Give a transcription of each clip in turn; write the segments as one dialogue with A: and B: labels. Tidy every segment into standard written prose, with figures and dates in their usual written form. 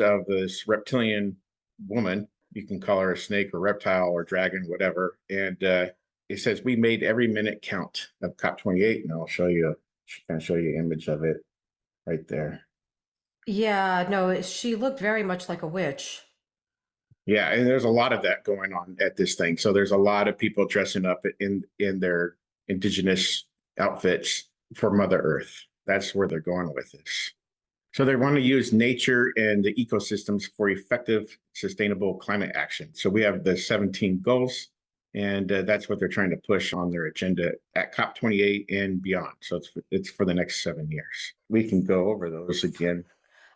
A: of this reptilian woman. You can call her a snake or reptile or dragon, whatever. And it says, "We made every minute count" of COP28. And I'll show you, kind of show you an image of it right there.
B: Yeah, no, she looked very much like a witch.
A: Yeah, and there's a lot of that going on at this thing. So there's a lot of people dressing up in their indigenous outfits for Mother Earth. That's where they're going with this. So they want to use nature and the ecosystems for effective, sustainable climate action. So we have the 17 goals, and that's what they're trying to push on their agenda at COP28 and beyond. So it's for the next 7 years. We can go over those again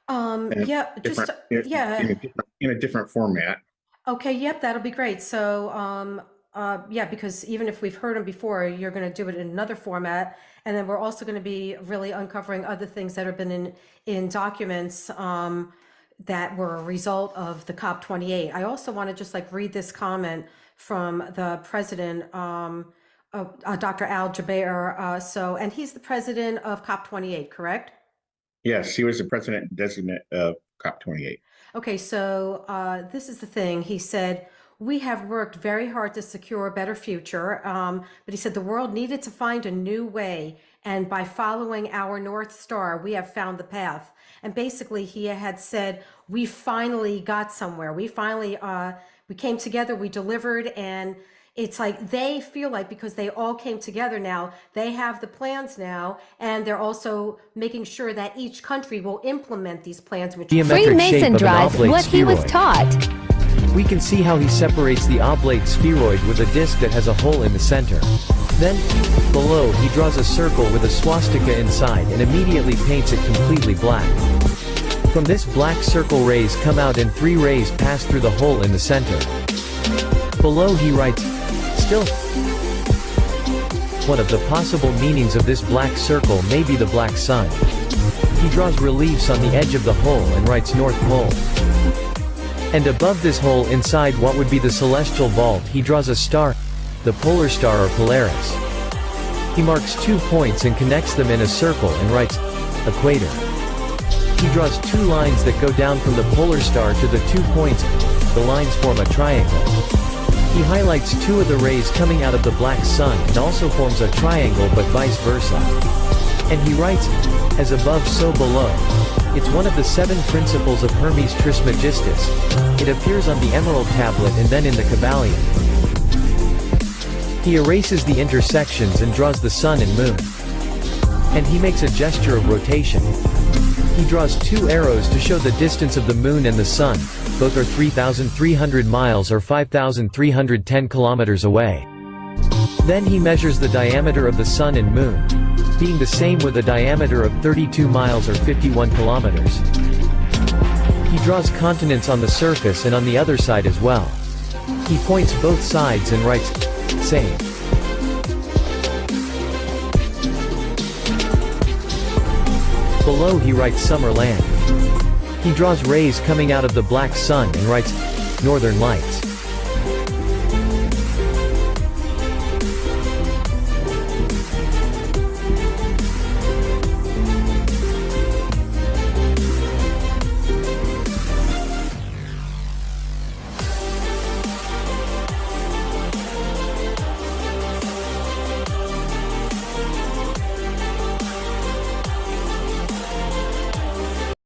B: Yeah, just yeah.
A: in a different format.
B: Okay, yep, that'll be great. So, yeah, because even if we've heard them before, you're going to do it in another format, and then we're also going to be really uncovering other things that have been in documents that were a result of the COP28. I also want to just like read this comment from the president, Dr. Al Jaber. And he's the president of COP28, correct?
A: Yes, he was the president designate of COP28.
B: Okay, so this is the thing. He said, "We have worked very hard to secure a better future." But he said the world needed to find a new way. And by following our North Star, we have found the path. And basically, he had said, we finally got somewhere. We finally, we came together, we delivered. And it's like they feel like because they all came together now, they have the plans now, and they're also making sure that each country will implement these plans. Which
C: Freemason drives what he was taught.
D: We can see how he separates the oblate spheroid with a disc that has a hole in the center. Then, below, he draws a circle with a swastika inside and immediately paints it completely black. From this black circle, rays come out and 3 rays pass through the hole in the center. Below he writes, "Still." One of the possible meanings of this black circle may be the black sun. He draws reliefs on the edge of the hole and writes North Pole. And above this hole inside what would be the celestial vault he draws a star, the polar star or Polaris. He marks 2 points and connects them in a circle and writes, Equator. He draws 2 lines that go down from the polar star to the 2 points, the lines form a triangle. He highlights 2 of the rays coming out of the black sun and also forms a triangle but vice versa. And he writes, as above so below. It's one of the 7 principles of Hermes Trismegistus. It appears on the Emerald Tablet and then in the Kybalion. He erases the intersections and draws the sun and moon. And he makes a gesture of rotation. He draws 2 arrows to show the distance of the moon and the sun, both are 3,300 miles or 5,310 kilometers away. Then he measures the diameter of the sun and moon, being the same with a diameter of 32 miles or 51 kilometers. He draws continents on the surface and on the other side as well. He points both sides and writes, same. Below he writes summer land. He draws rays coming out of the black sun and writes, Northern Lights.